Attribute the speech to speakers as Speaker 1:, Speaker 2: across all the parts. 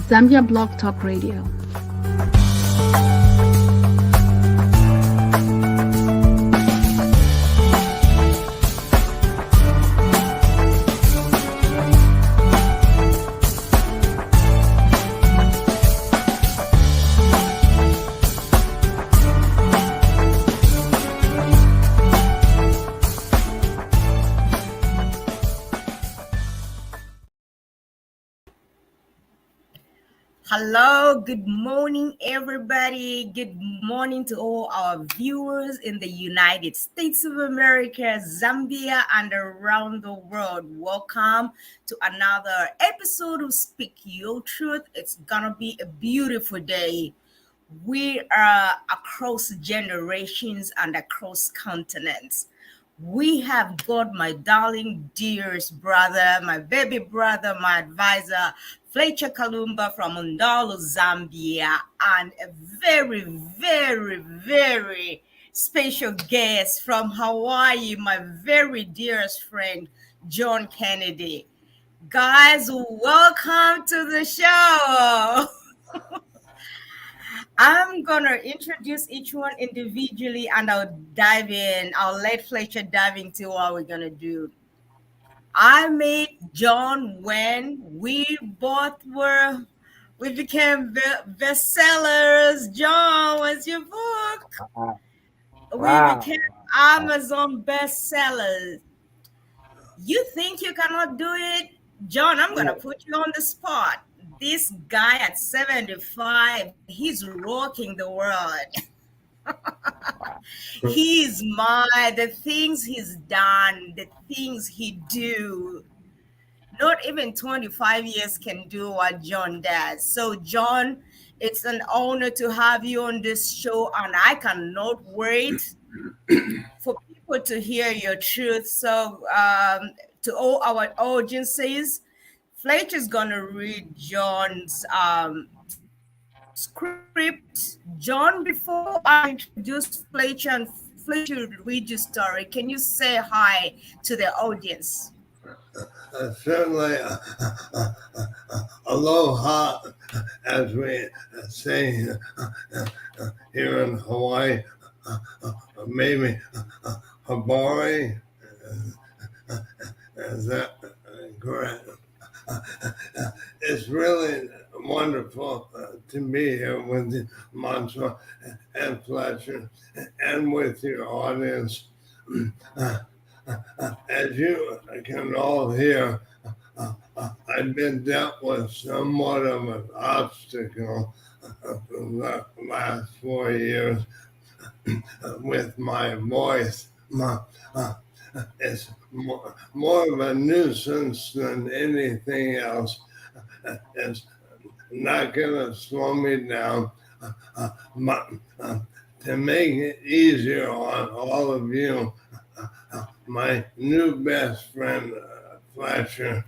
Speaker 1: Zambia Blog Talk Radio.
Speaker 2: Hello, good morning, everybody. Good morning to all our viewers in the United States of America, Zambia, and around the world. Welcome to another episode of Speak Your Truth. It's gonna be a beautiful day. We are across generations and across continents. We have got my darling, dearest brother, my baby brother, my advisor, Fletcher Kalumba from Undalo, Zambia, and a very, very, very special guest from Hawaii, my very dearest friend, John Kennedy. Guys, welcome to the show. I'm gonna introduce each one individually and I'll dive in. I'll let Fletcher dive into what we're gonna do. I met John when we became bestsellers. John, what's your book? We became Amazon bestsellers. You think you cannot do it? John, I'm gonna put you on the spot. This guy at 75, he's rocking the world. He's the things he's done, the things he do. Not even 25 years can do what John does. So John, it's an honor to have you on this show, and I cannot wait for people to hear your truth. So to all our audiences, Fletcher's gonna read John's script. John, before I introduce Fletcher and Fletcher read your story, can you say hi to the audience?
Speaker 3: Certainly, aloha, as we say here in Hawaii, maybe habari, is that correct? It's really wonderful to be here with you, Mantra and Fletcher, and with your audience. As you can all hear, I've been dealt with somewhat of an obstacle the last 4 years with my voice. It's more of a nuisance than anything else. It's not going to slow me down. To make it easier on all of you, my new best friend, Fletcher,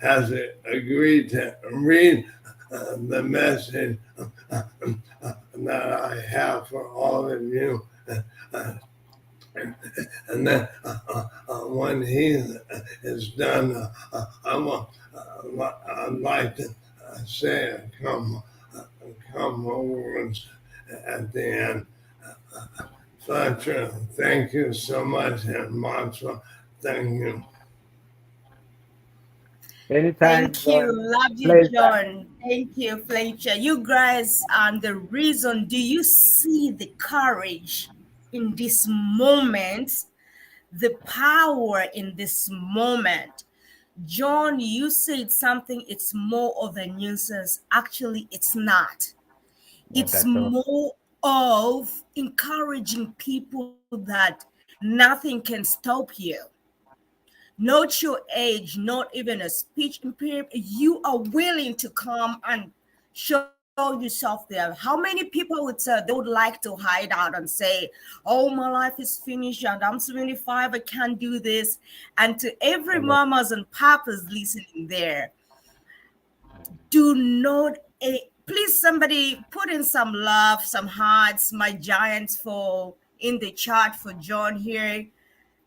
Speaker 3: has agreed to read the message that I have for all of you. And then when he is done, I'd like to say a couple words at the end. Fletcher, thank you so much, and Mantra, thank you.
Speaker 2: Anytime. Thank you. Love you, John. Thank you, Fletcher. You guys, the reason, do you see the courage in this moment, the power in this moment? John, you said something, it's more of a nuisance. Actually, it's not. It's more of encouraging people that nothing can stop you. Not your age, not even a speech impediment. You are willing to come and show yourself there. How many people would say they would like to hide out and say, oh, my life is finished and I'm 75, I can't do this. And to every mamas and papas listening there, do not, please somebody put in some love, some hearts, my giants for in the chat for John here.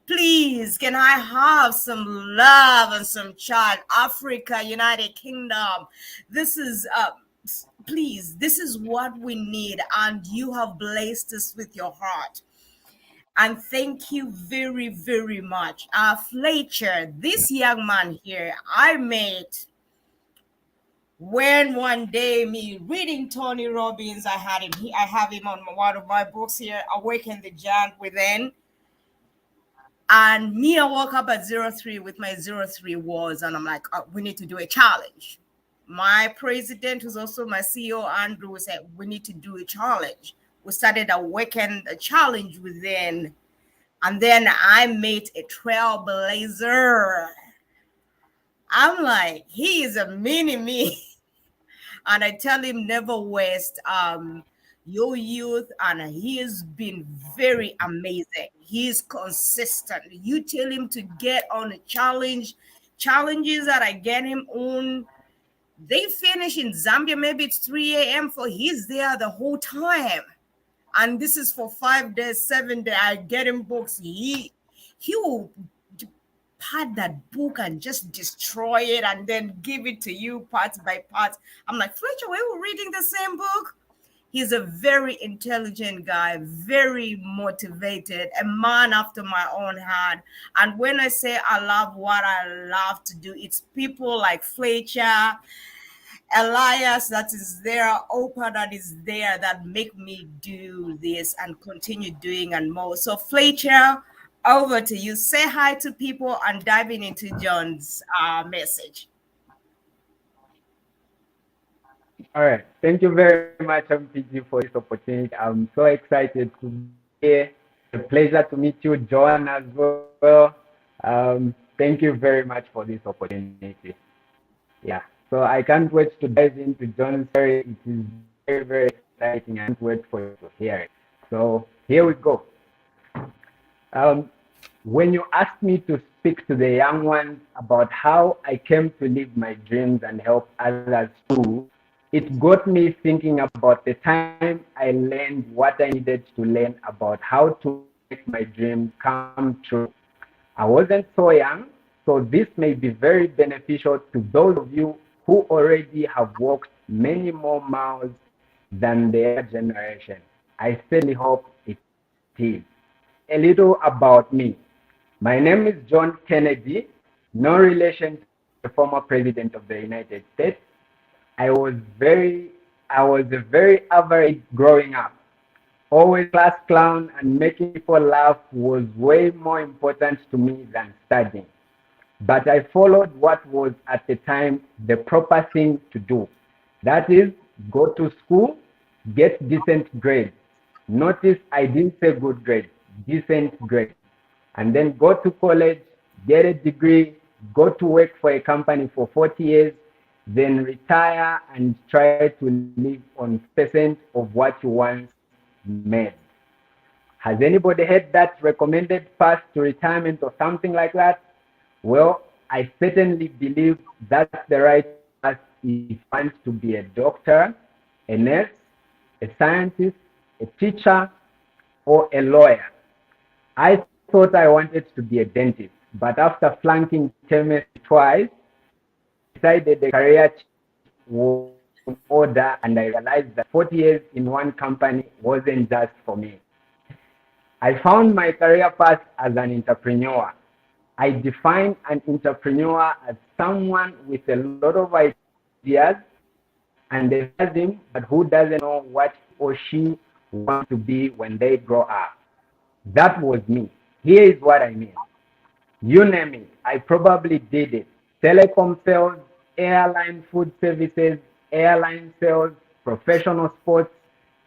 Speaker 2: Please, can I have some love and some chat? Africa, United Kingdom. This is please, this is what we need, and you have blessed us with your heart. And thank you very, very much. Fletcher, this young man here, I met when one day me reading Tony Robbins, I have him on one of my books here, Awaken the Giant Within. And me, I woke up at 03 with my 03 words, and I'm like, we need to do a challenge. My president, who's also my CEO, Andrew, said, we need to do a challenge. We started Awaken a challenge within. And then I met a trailblazer. I'm like, he is a mini me. And I tell him never waste your youth, and he has been very amazing. He's consistent. You tell him to get on a challenges that I get him on. They finish in Zambia, maybe it's 3 a.m. for he's there the whole time. And this is for 5 days, 7 days. I get him books. He will pad that book and just destroy it and then give it to you parts by parts. I'm like, Fletcher, we were reading the same book. He's a very intelligent guy, very motivated, a man after my own heart. And when I say I love what I love to do, it's people like Fletcher, Elias that is there, Oprah that is there that make me do this and continue doing and more. So Fletcher, over to you. Say hi to people and diving into John's message.
Speaker 1: All right. Thank you very much, MPG, for this opportunity. I'm so excited to be here. It's a pleasure to meet you, John, as well. Thank you very much for this opportunity. Yeah. So I can't wait to dive into John's story. It is very, very exciting. I can't wait for you to hear it. So here we go. When you asked me to speak to the young ones about how I came to live my dreams and help others too, it got me thinking about the time I learned what I needed to learn about how to make my dreams come true. I wasn't so young, so this may be very beneficial to those of you who already have walked many more miles than their generation. I certainly hope it is. A little about me. My name is John Kennedy, no relation to the former president of the United States. I was a very average growing up. Always class clown, and making people laugh was way more important to me than studying. But I followed what was at the time the proper thing to do. That is, go to school, get decent grades. Notice I didn't say good grades, decent grades. And then go to college, get a degree, go to work for a company for 40 years, then retire and try to live on percent of what you once made. Has anybody heard that recommended path to retirement or something like that? Well, I certainly believe that's the right path if you want to be a doctor, a nurse, a scientist, a teacher, or a lawyer. I thought I wanted to be a dentist, but after flunking chemistry twice, decided the career was in order, and I realized that 40 years in one company wasn't just for me. I found my career path as an entrepreneur. I define an entrepreneur as someone with a lot of ideas and enthusiasm, but who doesn't know what he or she wants to be when they grow up. That was me. Here is what I mean. You name it, I probably did it. Telecom sales, airline food services, airline sales, professional sports,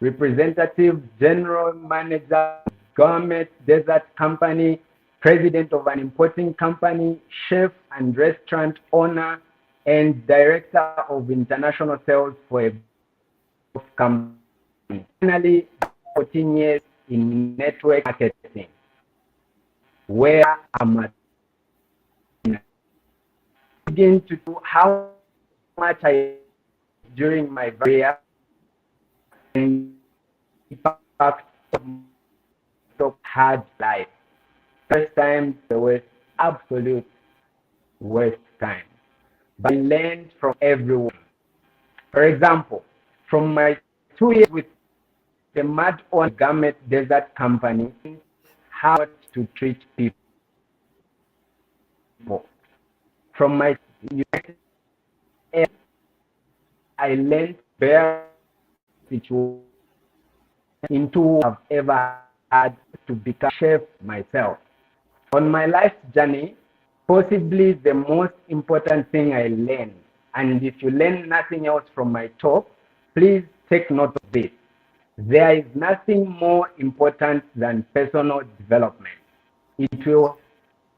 Speaker 1: representative, general manager, government, desert company, president of an importing company, chef and restaurant owner, and director of international sales for a company. Finally, 14 years in network marketing, where I'm at begin to do how much I during my career and impact of hard life. First time, the waste, absolute waste time. But I learned from everyone. For example, from my 2 years with the mud on garment desert company, how to treat people. From my United Air, I learned bear situation into I've ever had to become chef myself. On my life journey, possibly the most important thing I learned, and if you learn nothing else from my talk, please take note of this. There is nothing more important than personal development. It will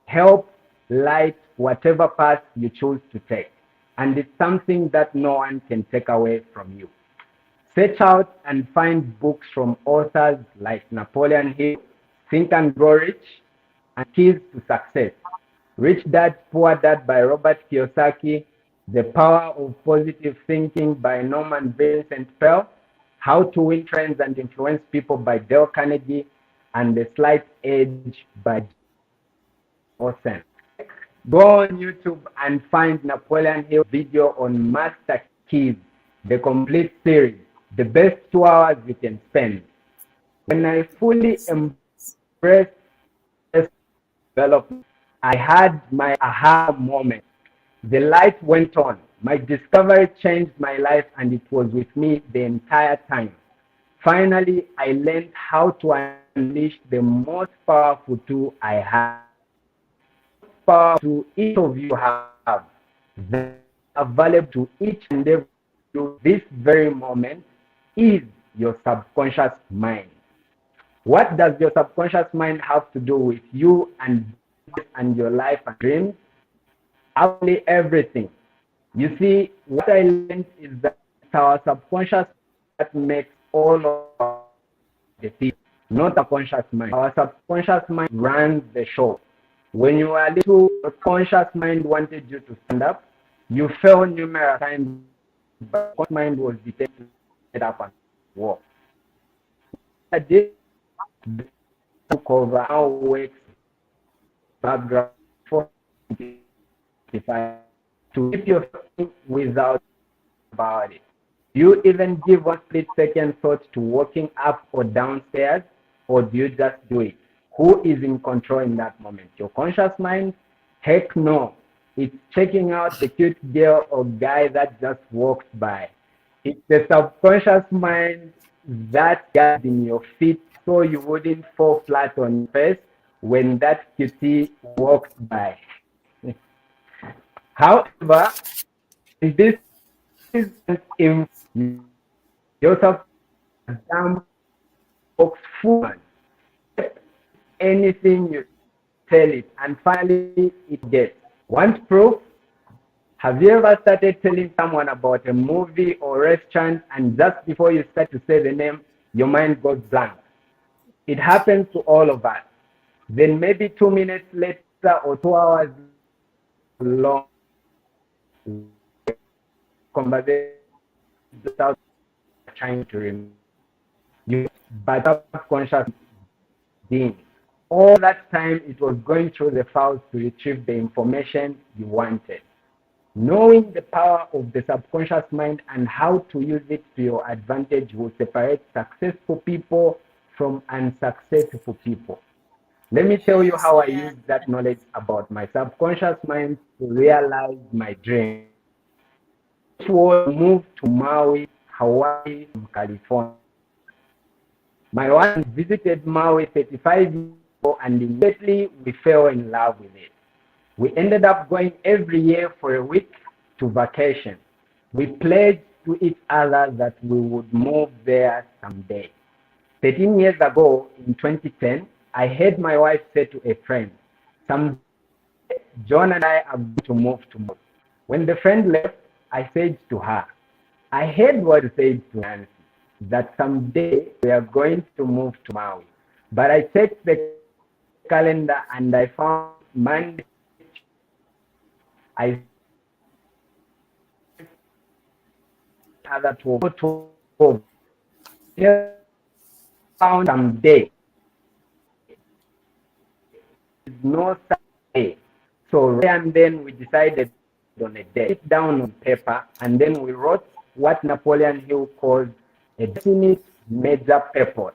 Speaker 1: help light whatever path you choose to take, and it's something that no one can take away from you. Search out and find books from authors like Napoleon Hill, Think and Grow Rich, and Keys to Success. Rich Dad, Poor Dad by Robert Kiyosaki, The Power of Positive Thinking by Norman Vincent Peale, How to Win Trends and Influence People by Dale Carnegie, and The Slight Edge by Olsen. Go on YouTube and find Napoleon Hill video on Master Keys, the complete series, the best 2 hours you can spend. When I fully embraced development, I had my aha moment. The light went on. My discovery changed my life, and it was with me the entire time. Finally, I learned how to unleash the most powerful tool I have. Power to each of you have that available to each and every you this very moment is your subconscious mind. What does your subconscious mind have to do with you and your life and dreams? Absolutely everything. You see, what I learned is that our subconscious that makes all of the things, not our conscious mind. Our subconscious mind runs the show. When you were little, your conscious mind wanted you to stand up. You fell numerous times, but conscious mind was determined to get up and walk. This cover now wakes background for to keep your without about it. Do you even give one split second thought to walking up or downstairs, or do you just do it? Who is in control in that moment? Your conscious mind? Heck no. It's checking out the cute girl or guy that just walks by. It's the subconscious mind that gets in your feet so you wouldn't fall flat on your face when that cutie walks by. However, this is in yourself dumb box full. Anything you tell it, and finally it gets. Want proof? Have you ever started telling someone about a movie or restaurant, and just before you start to say the name, your mind goes blank? It happens to all of us. Then maybe 2 minutes later or 2 hours long conversation without trying to remember. You but subconscious being. All that time it was going through the files to retrieve the information you wanted. Knowing the power of the subconscious mind and how to use it to your advantage will separate successful people from unsuccessful people. Let me tell you how I use that knowledge about my subconscious mind to realize my dream. It was moved to Maui, Hawaii, from California. My wife visited Maui 35 years ago, and immediately we fell in love with it. We ended up going every year for a week to vacation. We pledged to each other that we would move there someday. 13 years ago, in 2010, I heard my wife say to a friend, "Someday, John and I are going to move to Maui." When the friend left, I said to her, "I heard what you said to Nancy, that someday we are going to move to Maui." But I checked the calendar and I found Monday. I other 12 found someday no Saturday. So right and then we decided on a day, sit down on paper, and then we wrote what Napoleon Hill calls a definite major purpose.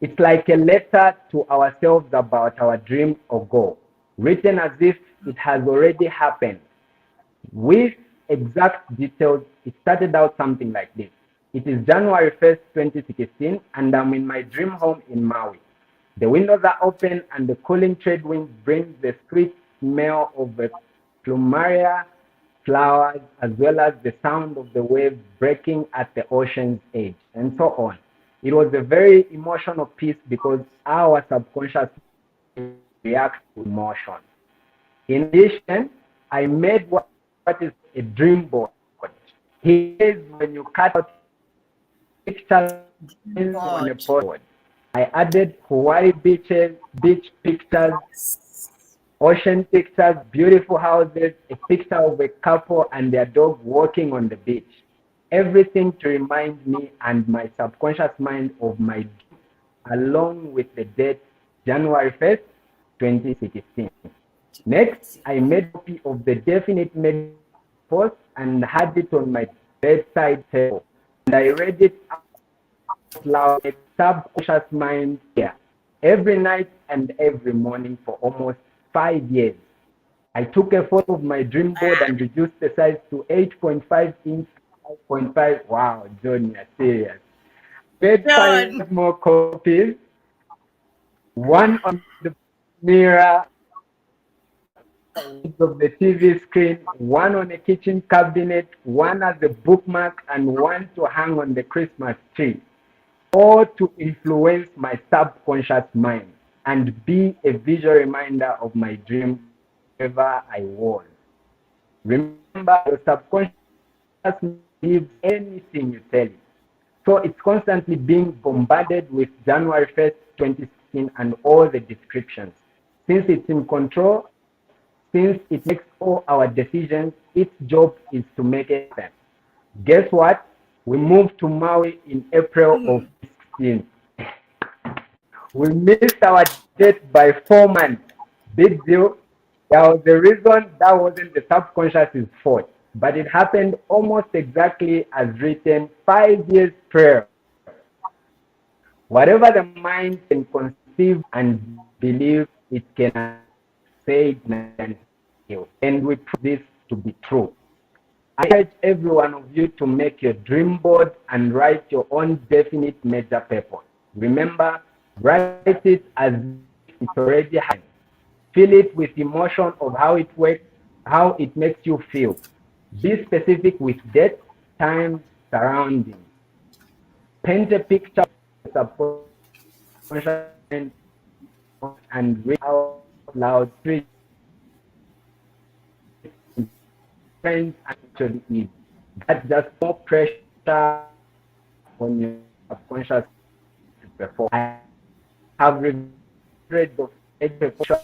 Speaker 1: It's like a letter to ourselves about our dream or goal, written as if it has already happened. With exact details, it started out something like this. It is January 1st, 2016, and I'm in my dream home in Maui. The windows are open, and the cooling trade wind brings the sweet smell of the plumeria flowers, as well as the sound of the waves breaking at the ocean's edge, and so on. It was a very emotional piece because our subconscious reacts to emotion. In addition, I made what is a dream board. Here is when you cut out pictures on a
Speaker 2: God.
Speaker 1: postboard. I added Hawaii beaches, beach pictures, ocean pictures, beautiful houses, a picture of a couple and their dog walking on the beach. Everything to remind me and my subconscious mind of my dream, along with the date January 1st, 2016. Next, I made a copy of the definite made post and had it on my bedside table. And I read it out loud, a subconscious mind here, every night and every morning for almost 5 years. I took a photo of my dream board and reduced the size to 8.5 inch, 5.5. Wow, John, you're serious. Made
Speaker 2: John.
Speaker 1: 5 more copies, one on the mirror of the TV screen, one on a kitchen cabinet, one as a bookmark, and one to hang on the Christmas tree, all to influence my subconscious mind and be a visual reminder of my dream wherever I was. Remember, your subconscious believes anything you tell it. So it's constantly being bombarded with January 1st, 2016 and all the descriptions. Since it's in control, since it makes all our decisions, its job is to make it happen. Guess what? We moved to Maui in April of 2016. We missed our date by 4 months. Big deal. There was a reason that wasn't the subconscious's fault, but it happened almost exactly as written 5 years prior. Whatever the mind can conceive and believe, it can say it and heal. And we prove this to be true. I urge every one of you to make your dream board and write your own definite major purpose. Remember, write it as if it's already happened. Feel it with emotion of how it works, how it makes you feel. Be specific with date, time, surroundings. Paint a picture of subconscious and read out loud three friends actually is. That's just more pressure on your subconscious to perform. I have read the pictures.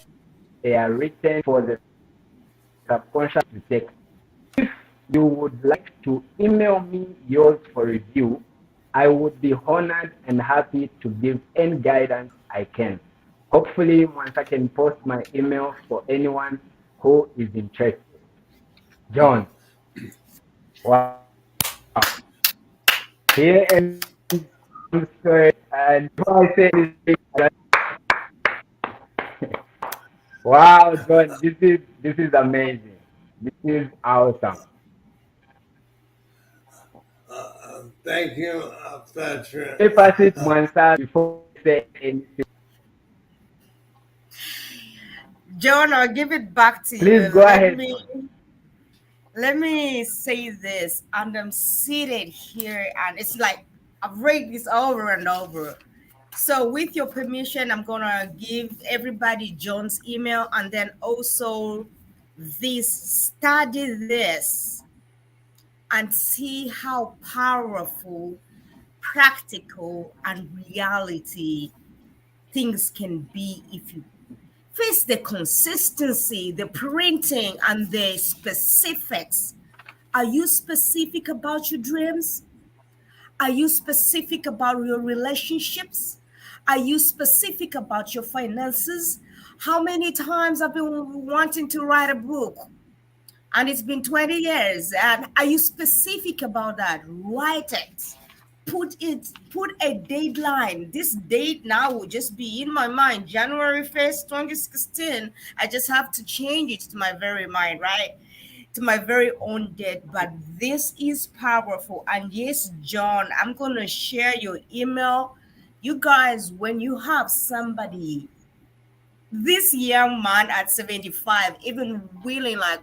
Speaker 1: They are written for the subconscious to take. If you would like to email me yours for review, I would be honored and happy to give any guidance I can. Hopefully, once I can post my email for anyone who is interested. John, wow. Here is the story, and before I say this, wow, John, this is amazing. This is awesome.
Speaker 3: Thank you, Fletcher.
Speaker 1: Let me pass it one side before I say anything.
Speaker 2: John, I'll give it back to
Speaker 1: Please
Speaker 2: you.
Speaker 1: go ahead.
Speaker 2: Let me say this, and I'm seated here, and it's like I've read this over and over. So, with your permission, I'm gonna give everybody John's email, and then also this study this and see how powerful, practical, and reality things can be if you face the consistency, the printing, and the specifics. Are you specific about your dreams? Are you specific about your relationships? Are you specific about your finances? How many times I've been wanting to write a book? And it's been 20 years. And are you specific about that? Write it. Put a deadline. This date now will just be in my mind. January 1st, 2016. I just have to change it to my very mind, right? To my very own date. But this is powerful. And yes, John, I'm gonna share your email. You guys, when you have somebody, this young man at 75, even willing, like,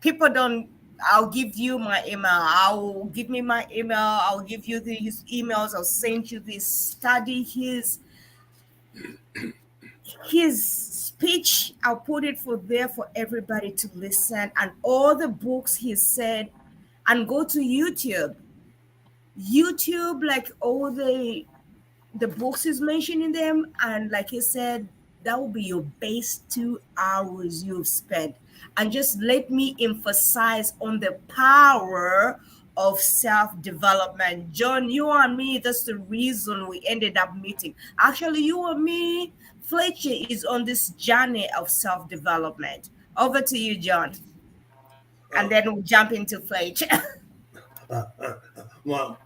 Speaker 2: people don't, I'll give you my email, I'll give me my email, I'll give you his emails, I'll send you this, study his speech, I'll put it for there for everybody to listen, and all the books he said. And go to YouTube, like all the books is mentioning them, and like he said, that will be your base 2 hours you've spent. And just let me emphasize on the power of self-development. John, you and me, that's the reason we ended up meeting. Actually, you and me, Fletcher is on this journey of self-development. Over to you, John, and then we'll jump into Fletcher.
Speaker 3: Well,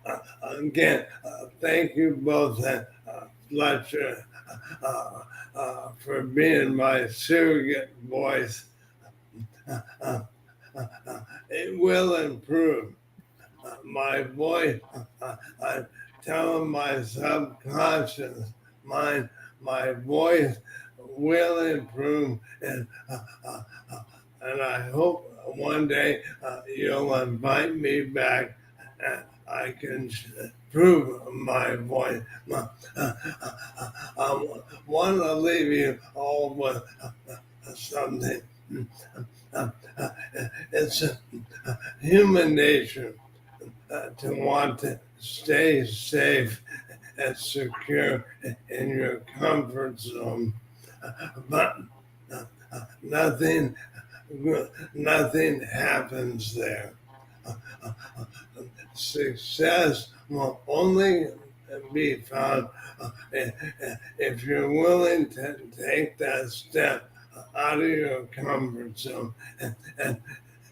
Speaker 3: again, thank you both, Fletcher, for being my surrogate voice. It will improve. My voice, I'm telling my subconscious mind, my voice will improve, and I hope one day you'll invite me back and I can prove my voice. I want to leave you all with something. It's human nature to want to stay safe and secure in your comfort zone, but nothing happens there. Success will only be found if you're willing to take that step out of your comfort zone and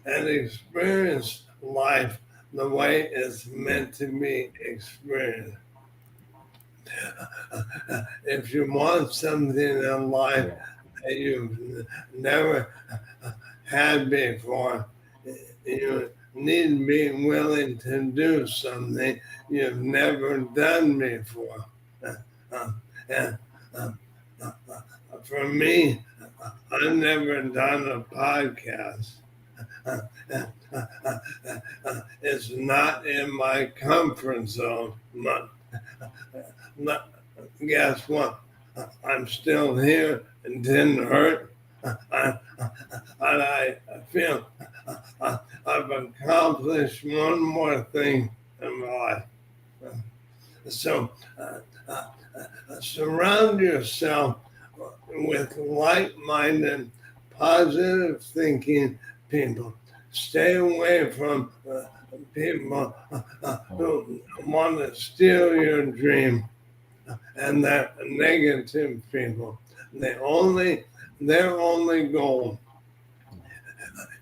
Speaker 3: experience life the way it's meant to be experienced. If you want something in life that you've never had before, you need to be willing to do something you've never done before. And for me, I've never done a podcast. It's not in my comfort zone. Guess what? I'm still here. It didn't hurt. And I feel I've accomplished one more thing in my life. So surround yourself with like-minded, positive thinking people. Stay away from people who want to steal your dream, and they're negative people. Their only goal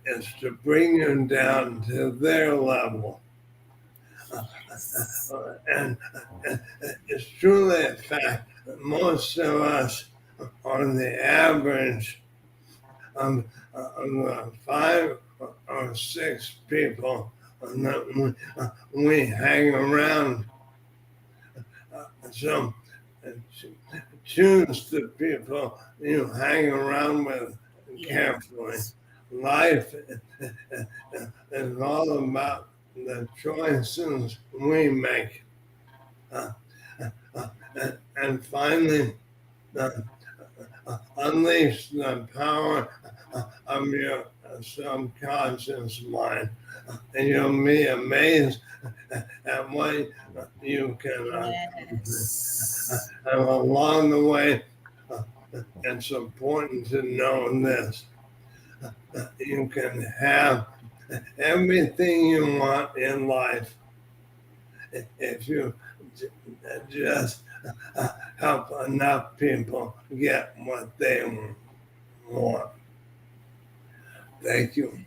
Speaker 3: is to bring you down to their level. And it's truly a fact that most of us are the average of 5 or 6 people that we hang around. So choose the people you hang around with carefully. Life is all about the choices we make. And finally, unleash the power of your subconscious mind. And you'll be amazed at what you can and along the way. It's important to know this. You can have everything you want in life if you just help enough people get what they want. Thank you.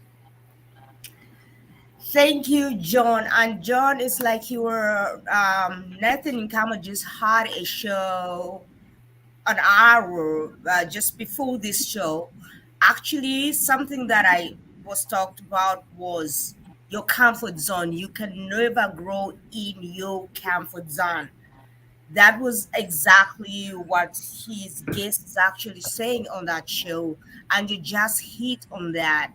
Speaker 2: Thank you, John. And John, is like you were Nathan and Kama just had a show an hour just before this show. Actually, something that I was talked about was your comfort zone. You can never grow in your comfort zone. That was exactly what his guest is actually saying on that show. And you just hit on that.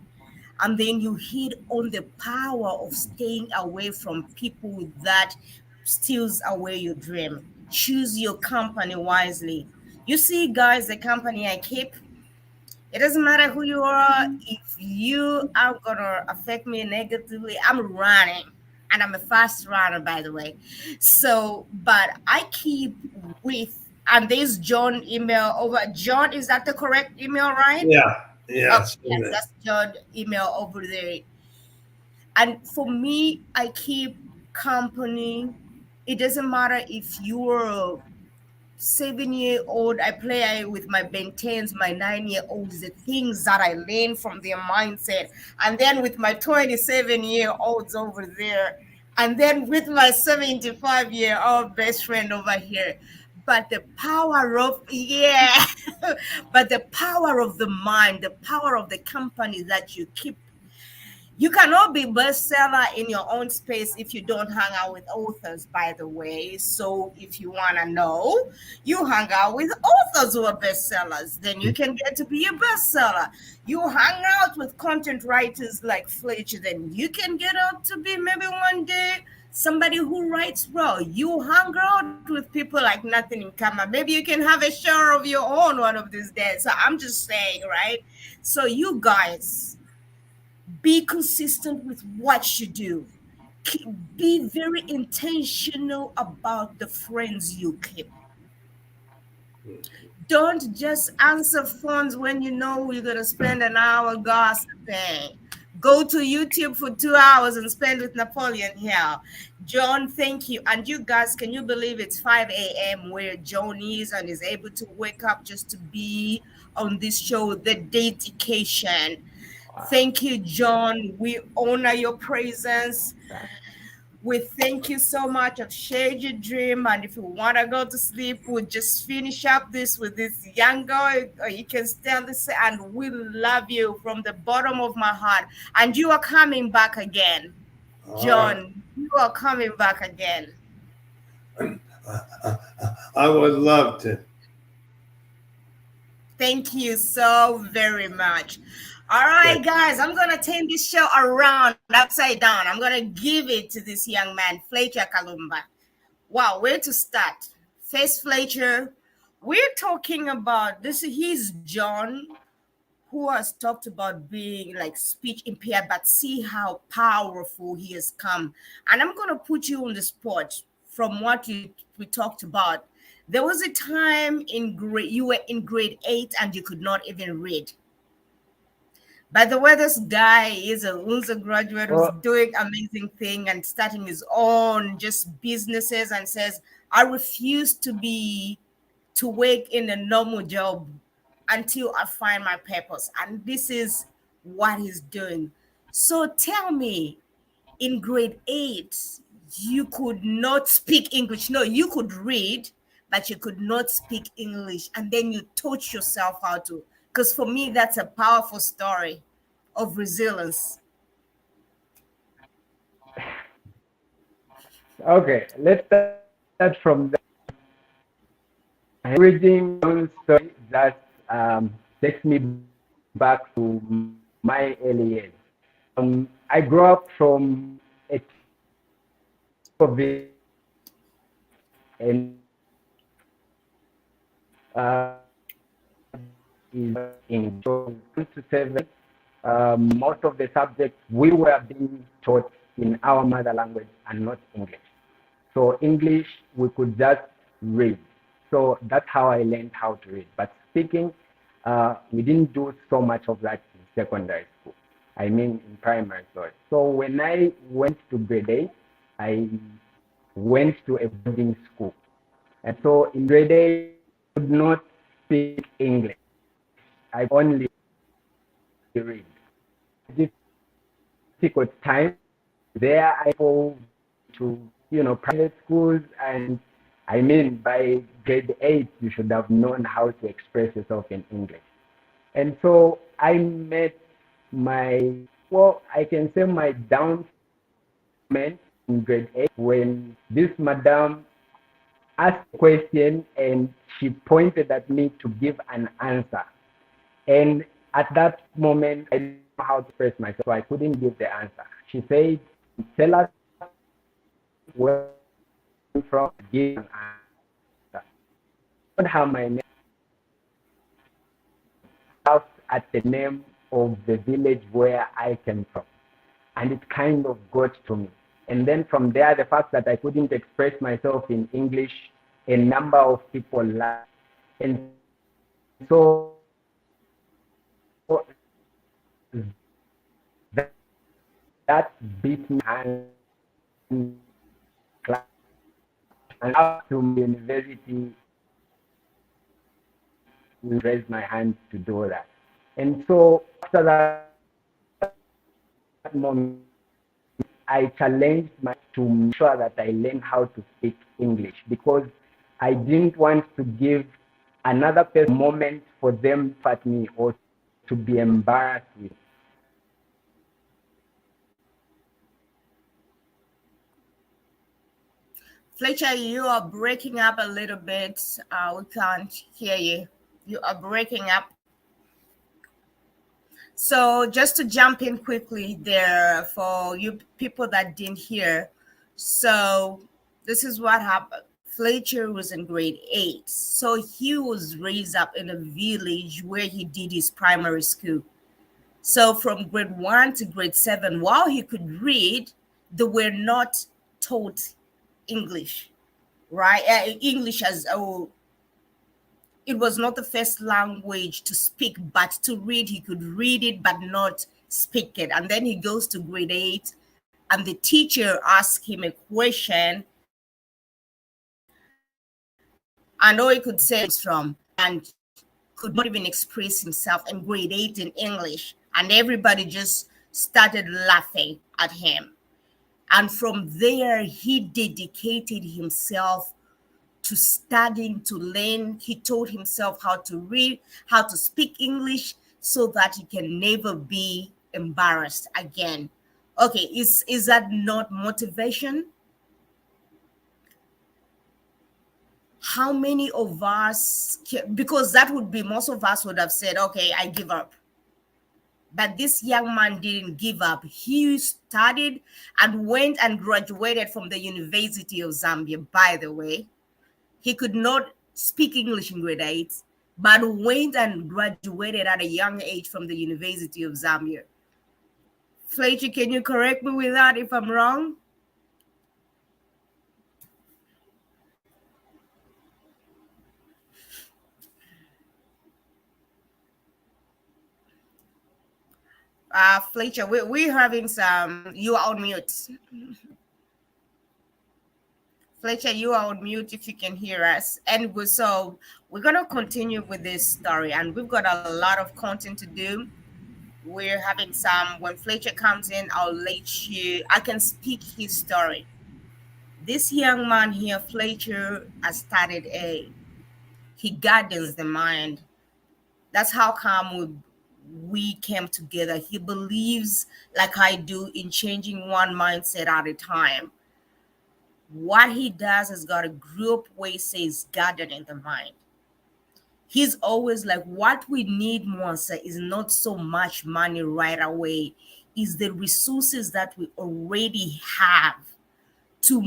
Speaker 2: And then you hit on the power of staying away from people that steals away your dream. Choose your company wisely. You see, guys, the company I keep, it doesn't matter who you are. If you are gonna affect me negatively, I'm running. And I'm a fast runner, by the way. So, but I keep with, and there's John email over. John, is that the correct email, right?
Speaker 3: Yeah.
Speaker 2: Okay,
Speaker 3: Yes.
Speaker 2: yes, that's John email over there. And for me, I keep company. It doesn't matter if you're a 7 year old, I play with my Ben 10s, my 9 year olds, the things that I learn from their mindset. And then with my 27 year olds over there, and then with my 75-year-old best friend over here. But the power of, yeah, but the power of the mind, the power of the company that you keep, you cannot be bestseller in your own space if you don't hang out with authors, by the way. So if you want to know, you hang out with authors who are bestsellers, then you can get to be a bestseller. You hang out with content writers like Fletcher, then you can get out to be maybe one day somebody who writes well. You hang out with people like Nothing in Common. Maybe you can have a show of your own one of these days. So I'm just saying, right? So you guys, be consistent with what you do. Be very intentional about the friends you keep. Don't just answer phones when you know you're going to spend an hour gossiping. Go to YouTube for 2 hours and spend with Napoleon Hill. John, thank you. And you guys, can you believe it's 5 a.m. where John is and is able to wake up just to be on this show, The Dedication. Thank you, John. We honor your presence. We thank you so much. I've shared your dream. And if you want to go to sleep, we'll just finish up this with this young girl. Or you can stand this, and we love you from the bottom of my heart. And you are coming back again. John, you are coming back again.
Speaker 3: I would love to.
Speaker 2: Thank you so very much. All right, guys, I'm going to turn this show around upside down. I'm going to give it to this young man, Fletcher Kalumba. Wow, where to start? First, Fletcher, we're talking about this. He's John, who has talked about being like speech impaired, but see how powerful he has come. And I'm going to put you on the spot from what we talked about. There was a time you were in grade 8 and you could not even read. By the way, this guy is a UNZA graduate who's doing amazing thing and starting his own just businesses, and says, I refuse to work in a normal job until I find my purpose. And this is what he's doing. So tell me, in grade 8, you could not speak English. No, you could read, but you could not speak English. And then you taught yourself how to. Because for me, that's a powerful story of resilience.
Speaker 1: Okay, let's start from the reading story that takes me back to my early years. I grew up from a village, and in 2 to 7, most of the subjects we were being taught in our mother language and not English. So English, we could just read. So that's how I learned how to read. But speaking, we didn't do so much of that in secondary school. I mean, in primary, sorry. So when I went to grade 8, I went to a boarding school. And so in grade 8, I could not speak English. I only read. Difficult time. There I go to, private schools, and I mean, by grade 8, you should have known how to express yourself in English. And so I met I can say my down moment in grade 8 when this madam asked a question and she pointed at me to give an answer. And at that moment, I didn't know how to express myself, so I couldn't give the answer. She said, tell us where you're from, give an answer. I don't have my name at the name of the village where I came from. And it kind of got to me. And then from there, the fact that I couldn't express myself in English, a number of people laughed. And so that beat me and up to university, raised my hand to do that. And so after that moment, I challenged myself to make sure that I learn how to speak English, because I didn't want to give another person a moment for them to at me or to be embarrassed with.
Speaker 2: Fletcher, you are breaking up a little bit. We can't hear you. You are breaking up. So just to jump in quickly there for you people that didn't hear. So this is what happened. Fletcher was in grade 8. So he was raised up in a village where he did his primary school. So from grade 1 to grade 7, while he could read, they were not taught English, right? English as it was not the first language to speak, but to read, he could read it, but not speak it. And then he goes to grade 8, and the teacher asks him a question, and all he could say is from, and could not even express himself in grade 8 in English. And everybody just started laughing at him. And from there, he dedicated himself to studying, to learn. He taught himself how to read, how to speak English, so that he can never be embarrassed again. Okay, is that not motivation? How many of us, because that would be, most of us would have said, okay, I give up. But this young man didn't give up. He studied and went and graduated from the University of Zambia, by the way. He could not speak English in grade 8, but went and graduated at a young age from the University of Zambia. Fletcher, can you correct me with that if I'm wrong? Fletcher, we're having some, you are on mute. Fletcher, you are on mute if you can hear us. And so we're going to continue with this story, and we've got a lot of content to do. We're having some, when Fletcher comes in, I can speak his story. This young man here, Fletcher, has started he gardens the mind. That's how come we came together. He believes, like I do, in changing one mindset at a time. What he does has got a group where he says gardening the mind. He's always like, what we need, Monsa, is not so much money right away, is the resources that we already have to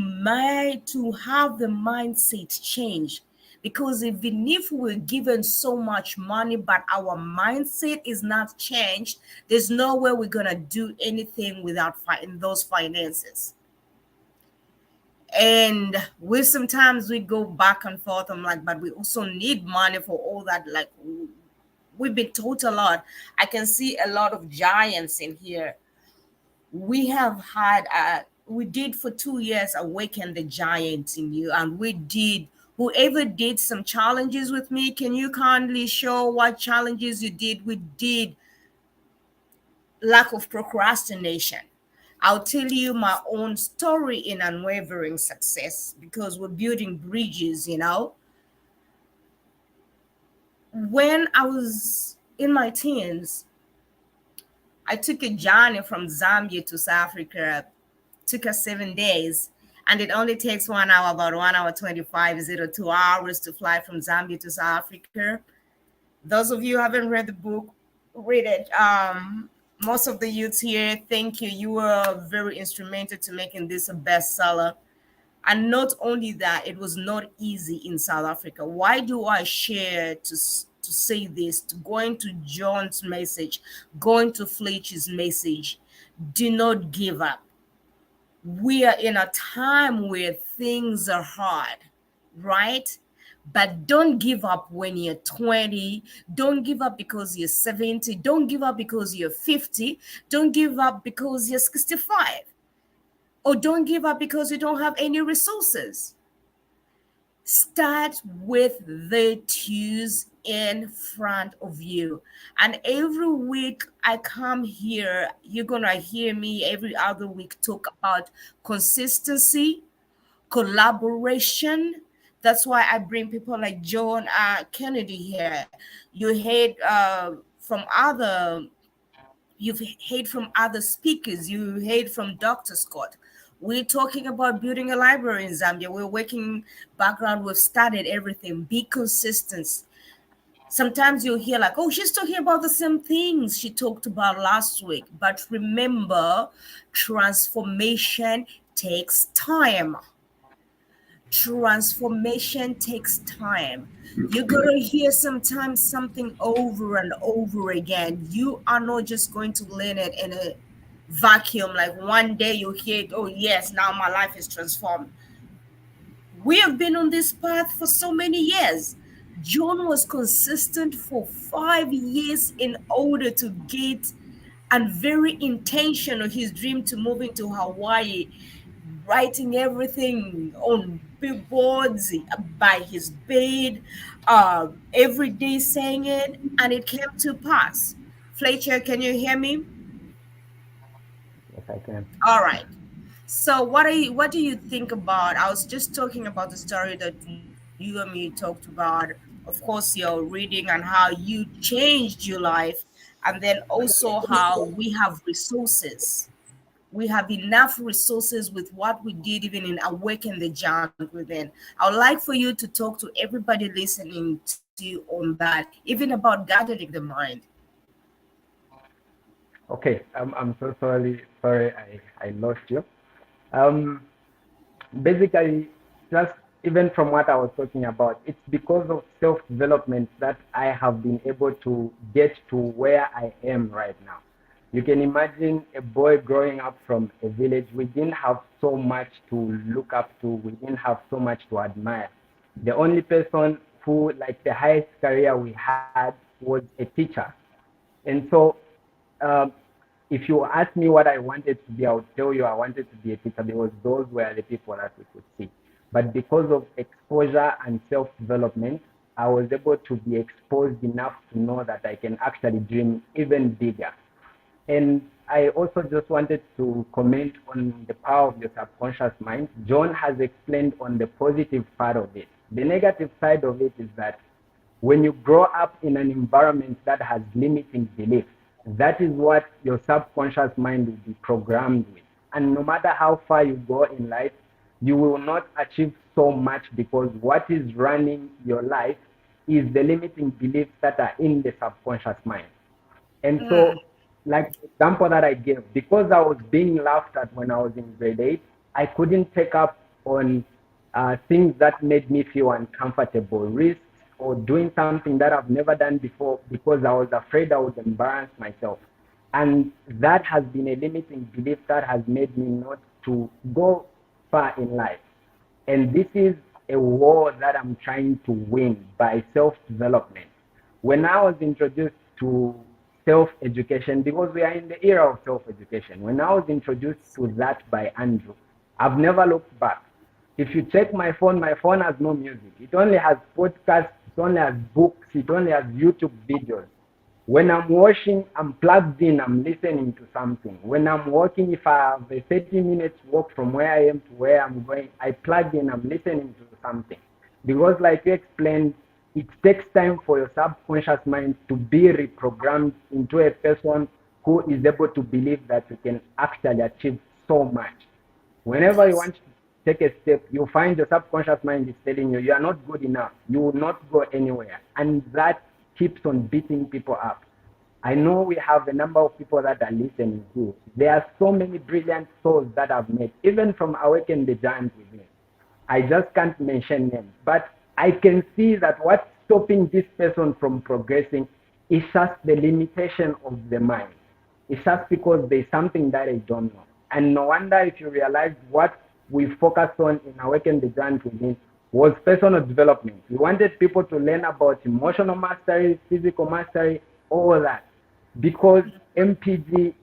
Speaker 2: have the mindset change. Because even if we're given so much money, but our mindset is not changed, there's no way we're going to do anything without those finances. And sometimes we go back and forth. I'm like, but we also need money for all that. Like, we've been taught a lot. I can see a lot of giants in here. We have had for 2 years awaken the giant in you, and we did. Whoever did some challenges with me, can you kindly show what challenges you did? We did lack of procrastination. I'll tell you my own story in unwavering success because we're building bridges, you know. When I was in my teens, I took a journey from Zambia to South Africa. Took us 7 days, and it only takes 1 hour, about 1 hour 25, 2 hours to fly from Zambia to South Africa. Those of you who haven't read the book, read it. Most of the youths here, thank you. You were very instrumental to making this a bestseller. And not only that, it was not easy in South Africa. Why do I share to say this? To going to John's message, going to Fletcher's message, do not give up. We are in a time where things are hard, right? But don't give up when you're 20. Don't give up because you're 70. Don't give up because you're 50. Don't give up because you're 65. Or don't give up because you don't have any resources. Start with the twos in front of you. And every week I come here, you're going to hear me every other week talk about consistency, collaboration. That's why I bring people like John Kennedy here. You heard from other You've heard from other speakers. You heard from Dr. Scott. We're talking about building a library in Zambia. We're working background. We've started everything. Be consistent. Sometimes you'll hear like, oh, she's talking about the same things she talked about last week. But remember, transformation takes time. Transformation takes time. You're gonna hear sometimes something over and over again. You are not just going to learn it in a vacuum. Like one day you hear it, oh yes, now my life is transformed. We have been on this path for so many years. John was consistent for 5 years in order to get, and very intentional, his dream to moving to Hawaii, writing everything on billboards by his bed, every day saying it, and it came to pass. Fletcher, can you hear me?
Speaker 1: Yes, I can.
Speaker 2: All right. So what do you think about? I was just talking about the story that you and me talked about. Of course, your reading and how you changed your life, and then also how we have resources. We have enough resources with what we did, even in Awaken the Giant Within. I would like for you to talk to everybody listening to you on that, even about gathering the mind.
Speaker 1: Okay, I'm so sorry I lost you. Um, Basically, just even from what I was talking about, it's because of self-development that I have been able to get to where I am right now. You can imagine a boy growing up from a village. We didn't have so much to look up to. We didn't have so much to admire. The only person who, like, the highest career we had was a teacher. And so, um, if you ask me what I wanted to be, I would tell you I wanted to be a teacher because those were the people that we could see. But because of exposure and self-development, I was able to be exposed enough to know that I can actually dream even bigger. And I also just wanted to comment on the power of your subconscious mind. John has explained on the positive part of it. The negative side of it is that when you grow up in an environment that has limiting beliefs, that is what your subconscious mind will be programmed with. And no matter how far you go in life, you will not achieve so much because what is running your life is the limiting beliefs that are in the subconscious mind. And so, like the example that I gave, because I was being laughed at when I was in grade 8, I couldn't take up on things that made me feel uncomfortable, risks, or doing something that I've never done before because I was afraid I would embarrass myself. And that has been a limiting belief that has made me not to go far in life. And this is a war that I'm trying to win by self-development. When I was introduced to self-education, because we are in the era of self-education. When I was introduced to that by Andrew, I've never looked back. If you check my phone has no music. It only has podcasts, it only has books, it only has YouTube videos. When I'm washing, I'm plugged in, I'm listening to something. When I'm walking, if I have a 30 minutes walk from where I am to where I'm going, I plug in, I'm listening to something. Because like you explained, it takes time for your subconscious mind to be reprogrammed into a person who is able to believe that you can actually achieve so much. Whenever you want to take a step, you find your subconscious mind is telling you, you are not good enough. You will not go anywhere. And that keeps on beating people up. I know we have a number of people that are listening here. There are so many brilliant souls that I've met, even from Awaken the Giant Within. I just can't mention names, but I can see that what's stopping this person from progressing is just the limitation of the mind. It's just because there's something that I don't know. And no wonder if you realize what we focused on in Awaken the Giant Within was personal development. We wanted people to learn about emotional mastery, physical mastery, all that. Because MPG,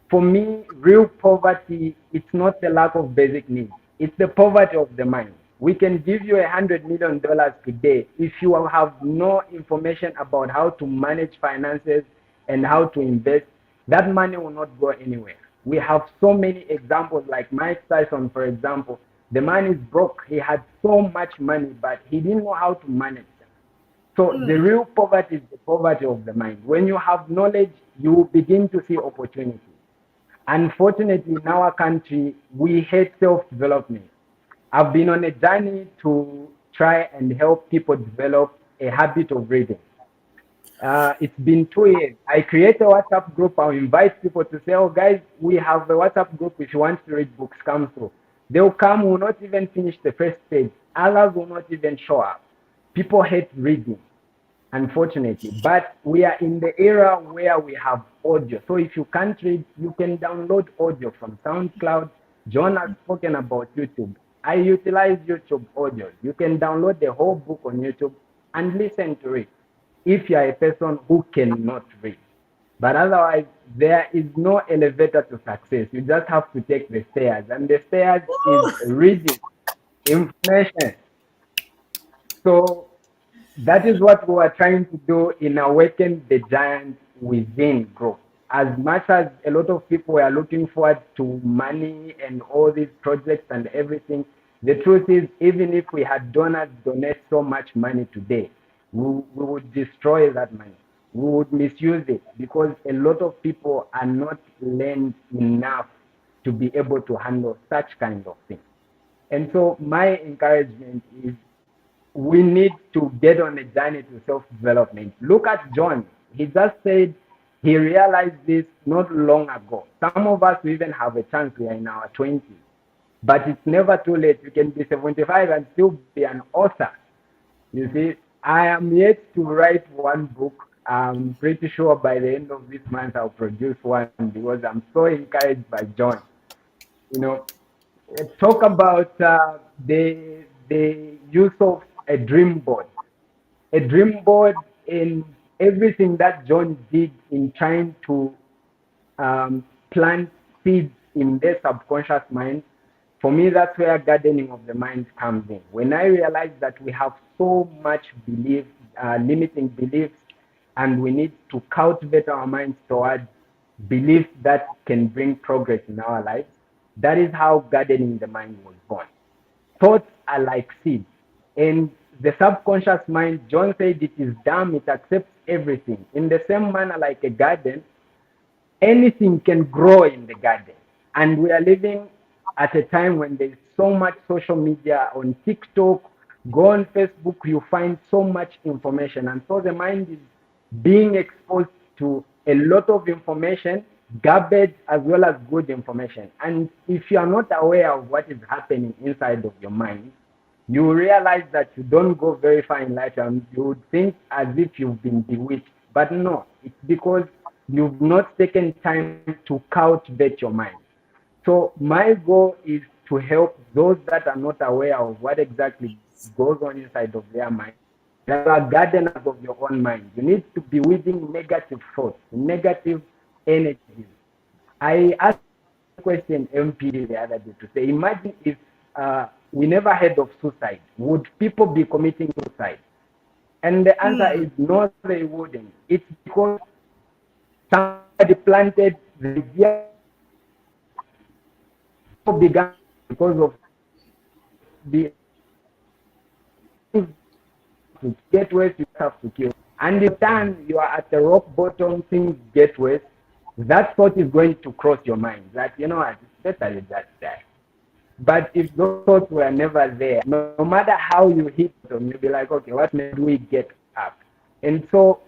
Speaker 1: for me, real poverty, it's not the lack of basic needs. It's the poverty of the mind. We can give you $100 million today. If you have no information about how to manage finances and how to invest, that money will not go anywhere. We have so many examples, like Mike Tyson, for example. The man is broke. He had so much money, but he didn't know how to manage them. So the real poverty is the poverty of the mind. When you have knowledge, you begin to see opportunities. Unfortunately, in our country, we hate self-development. I've been on a journey to try and help people develop a habit of reading. It's been 2 years. I create a WhatsApp group. I'll invite people to say, oh, guys, we have a WhatsApp group. If you want to read books, come through. They'll come, will not even finish the first page. Others will not even show up. People hate reading, unfortunately. But we are in the era where we have audio. So if you can't read, you can download audio from SoundCloud. John has spoken about YouTube. I utilize YouTube audio. You can download the whole book on YouTube and listen to it if you are a person who cannot read. But otherwise, there is no elevator to success. You just have to take the stairs. And the stairs is reading information. So that is what we are trying to do in Awaken the Giant Within group. As much as a lot of people are looking forward to money and all these projects and everything, the truth is, even if we had donors donate so much money today, we would destroy that money. We would misuse it because a lot of people are not learned enough to be able to handle such kind of things. And so my encouragement is we need to get on a journey to self-development. Look at John. He just said he realized this not long ago. Some of us even have a chance. We are in our 20s. But it's never too late. You can be 75 and still be an author. You see, I am yet to write one book. I'm pretty sure by the end of this month I'll produce one because I'm so encouraged by John. You know, talk about the use of a dream board. A dream board in everything that John did in trying to plant seeds in their subconscious mind. For me, that's where gardening of the mind comes in. When I realized that we have so much belief, limiting beliefs, and we need to cultivate our minds towards beliefs that can bring progress in our lives, that is how gardening the mind was born. Thoughts are like seeds. And the subconscious mind, John said, it is dumb, it accepts everything. In the same manner, like a garden, anything can grow in the garden. And we are living at a time when there's so much social media on TikTok, go on Facebook, you find so much information. And so the mind is being exposed to a lot of information, garbage as well as good information. And if you are not aware of what is happening inside of your mind, you realize that you don't go very far in life and you would think as if you've been bewitched. But no, it's because you've not taken time to cultivate your mind. So my goal is to help those that are not aware of what exactly goes on inside of their mind You are gardeners of your own mind. You need to be weeding negative thoughts, negative energies. I asked a question MPD the other day to say, imagine if we never heard of suicide. Would people be committing suicide? And the answer is no, they wouldn't. It's because somebody planted the idea, began because of the to get worse, you have to kill. And in turn, you are at the rock bottom, things get worse. That thought is going to cross your mind that, you know what, it's better than that die. But if those thoughts were never there, no matter how you hit them, you'll be like, okay, what made we get up? And so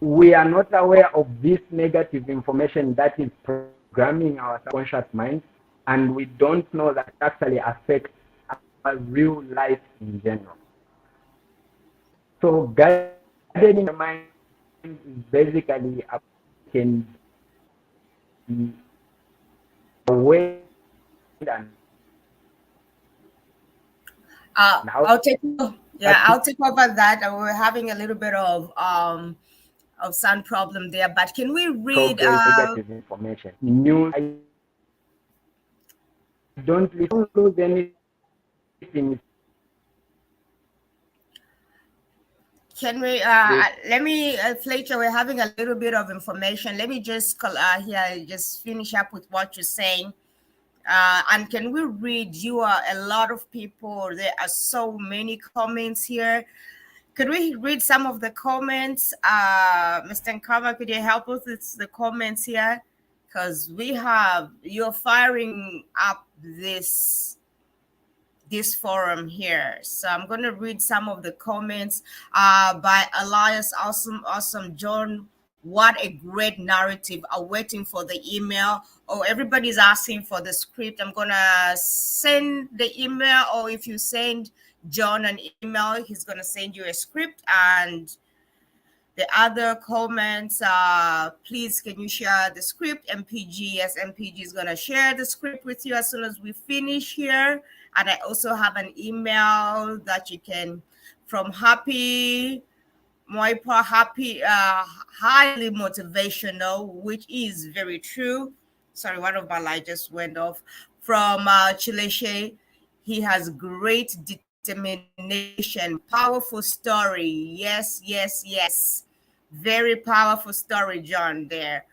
Speaker 1: we are not aware of this negative information that is programming our subconscious mind, and we don't know that it actually affects our real life in general. So gardening the mind is basically can be a way and
Speaker 2: I'll take over that. We're having a little bit of sound problem there, but can we read
Speaker 1: negative information? News. I don't lose anything.
Speaker 2: Can we let me Fletcher, we're having a little bit of information. Let me just just finish up with what you're saying. And can we read you are a lot of people, there are so many comments here. Could we read some of the comments? Mr. Nkama, could you help us with the comments here? Because you're firing up this forum here. So I'm going to read some of the comments by Elias. Awesome John. What a great narrative. I'm waiting for the email. Oh, everybody's asking for the script. I'm going to send the email, or if you send John an email, he's going to send you a script. And the other comments, please, can you share the script? MPG, yes, MPG is going to share the script with you as soon as we finish here. And I also have an email that you can, from Happy Moipa, Happy, highly motivational, which is very true. Sorry, one of my lights just went off. From Chileshe, he has great determination, powerful story. Yes. Very powerful story, John, there.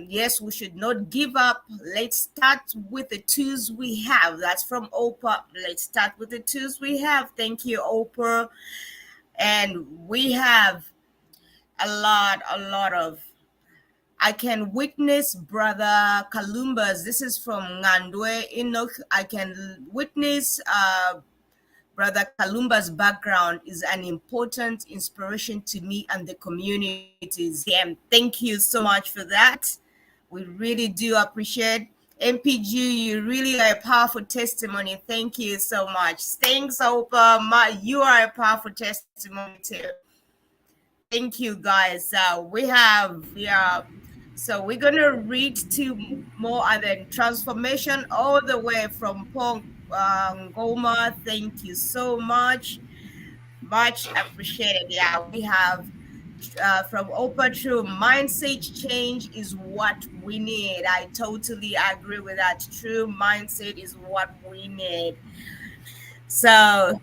Speaker 2: Yes, we should not give up. Let's start with the tools we have. That's from Oprah. Let's start with the tools we have. Thank you, Oprah. And we have a lot of, I can witness Brother Kalumba's, this is from Ngandwe Enoch. I can witness Brother Kalumba's background is an important inspiration to me and the communities. And thank you so much for that. We really do appreciate. MPG, you really are a powerful testimony. Thank you so much. Thanks, Opa. You are a powerful testimony too. Thank you, guys. So we're gonna read two more, and then transformation all the way from Pong Ngoma. Thank you so much. Much appreciated. Yeah, we have from Opa True, mindset change is what we need. I totally agree with that. True mindset is what we need. So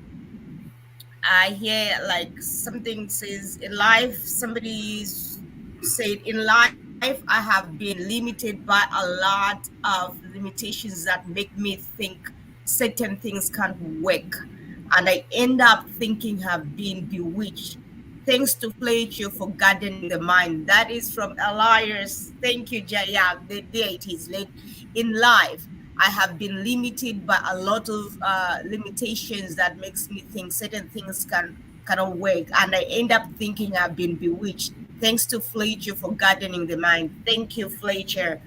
Speaker 2: I hear like something says in life, somebody said in life, I have been limited by a lot of limitations that make me think certain things can't work. And I end up thinking have been bewitched. Thanks to Fletcher for gardening the mind. That is from Elias. Thank you, Jaya. The date is late. In life, I have been limited by a lot of limitations that makes me think certain things cannot work. And I end up thinking I've been bewitched. Thanks to Fletcher for gardening the mind. Thank you, Fletcher.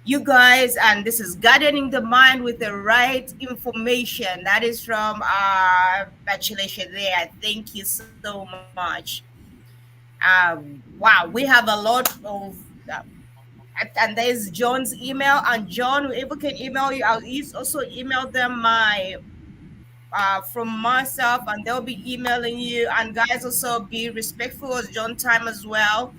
Speaker 2: You guys, and this is gardening the mind with the right information. That is from Bachelor there. Thank you so much. Wow, we have a lot of, and there's John's email. And John, whoever can email you, I'll also email them my from myself, and they'll be emailing you. And guys, also be respectful as John time as well.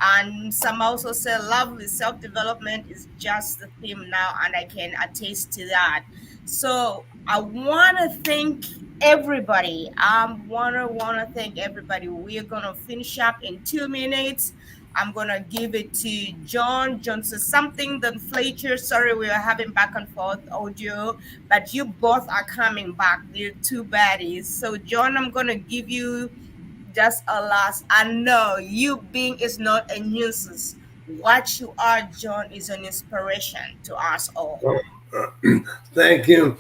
Speaker 2: And some also say lovely self-development is just the theme now, and I can attest to that. So I want to thank everybody. I wanna thank everybody. We are gonna finish up in 2 minutes. I'm gonna give it to John. John says something. Then Fletcher. Sorry, we are having back and forth audio, but you both are coming back. You're two baddies. So John, I'm gonna give you just a last. I know you being is not a nuisance. What you are, John, is an inspiration to us all.
Speaker 3: Thank you.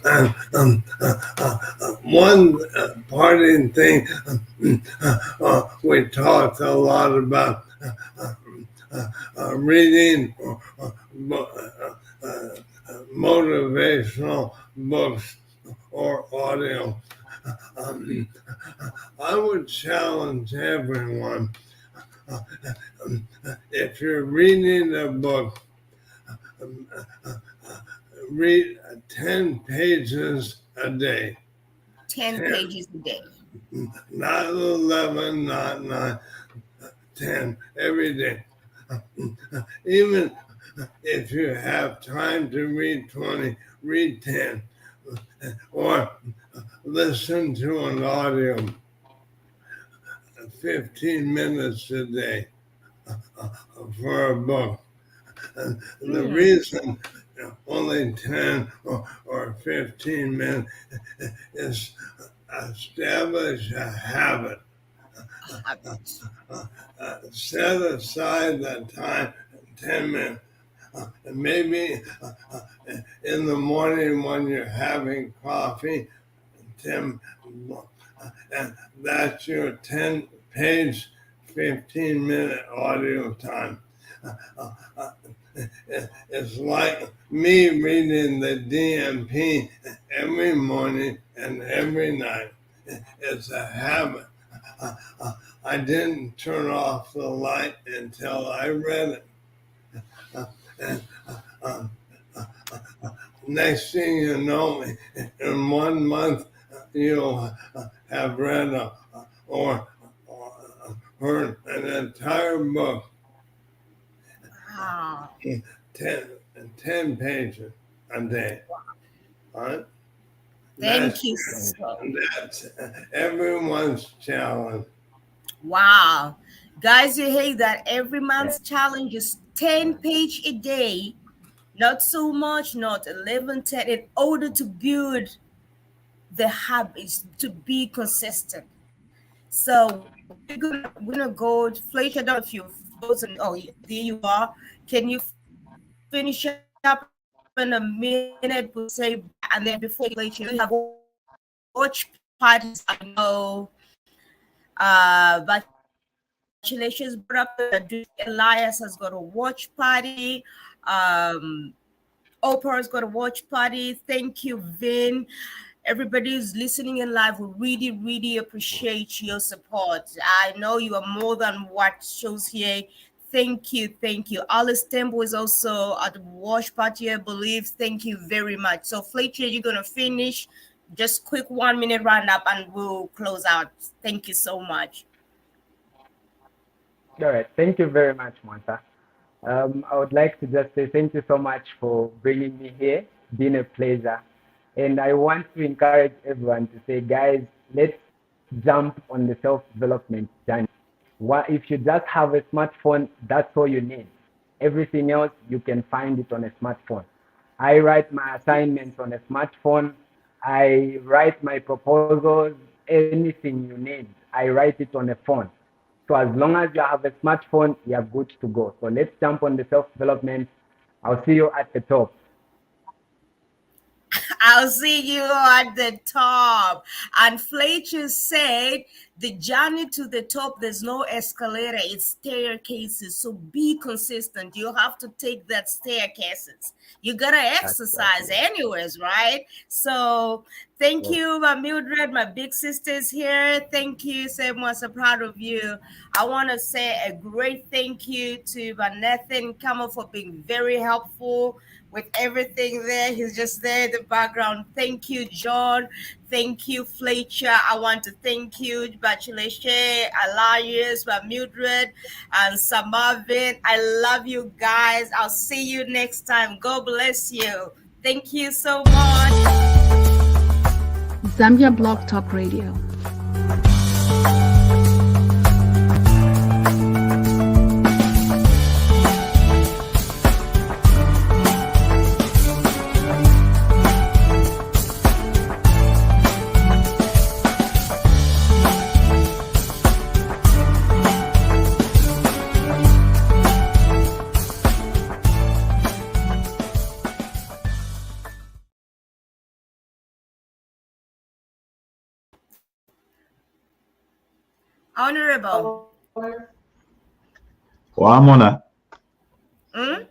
Speaker 3: One parting thing, we talked a lot about reading motivational books or audio. I would challenge everyone, if you're reading a book, read 10 pages a day.
Speaker 2: 10 pages a day.
Speaker 3: Not 11, not 9, 10 every day. Even if you have time to read 20, read 10. Or listen to an audio 15 minutes a day for a book. And the reason only 10 or 15 minutes is establish a habit. Set aside that time, 10 minutes. And maybe in the morning when you're having coffee, 10, and that's your 10-page, 15-minute audio time. It's like me reading the DMP every morning and every night. It's a habit. I didn't turn off the light until I read it. And next thing you know, in 1 month, you'll have read or heard an entire book.
Speaker 2: Wow.
Speaker 3: 10 pages a day. All right?
Speaker 2: Thank you.
Speaker 3: That's everyone's challenge.
Speaker 2: Wow. Guys, you hear that? Every man's challenge is 10 page a day. Not so much, not 11, 10, in order to build the habits, to be consistent. So we're gonna go. Flash, I don't know if you've frozen. Oh, there you are. Can you finish up in a minute? We'll say, and then before you Flash, you have watch parties. I know. Congratulations, brother. Elias has got a watch party. Oprah's got a watch party. Thank you, Vin. Everybody who's listening in live, we really, really appreciate your support. I know you are more than what shows here. Thank you, thank you. Alice Temple is also at the watch party, I believe. Thank you very much. So, Fletcher, you're gonna finish. Just quick 1 minute roundup, and we'll close out. Thank you so much.
Speaker 1: All right. Thank you very much, Monta. I would like to just say thank you so much for bringing me here. It's been a pleasure. And I want to encourage everyone to say, guys, let's jump on the self-development journey. If you just have a smartphone, that's all you need. Everything else, you can find it on a smartphone. I write my assignments on a smartphone. I write my proposals, anything you need. I write it on a phone. So as long as you have a smartphone, you're good to go. So let's jump on the self-development. I'll see you at the top.
Speaker 2: I'll see you at the top. And Fletcher said, the journey to the top, there's no escalator, it's staircases. So be consistent. You have to take that staircases. You gotta exercise anyways, right? So thank you, my Mildred, my big sisters here. Thank you so much. I'm proud of you. I want to say a great thank you to Nathan Kamo for being very helpful with everything there. He's just there in the background. Thank you, John. Thank you, Fletcher. I want to thank you, Bachelet, Elias, Mildred, and Samavin. I love you guys. I'll see you next time. God bless you. Thank you so much.
Speaker 4: Zambia Blog Talk Radio.
Speaker 2: Honorable.
Speaker 5: Wamona.
Speaker 2: Hmm?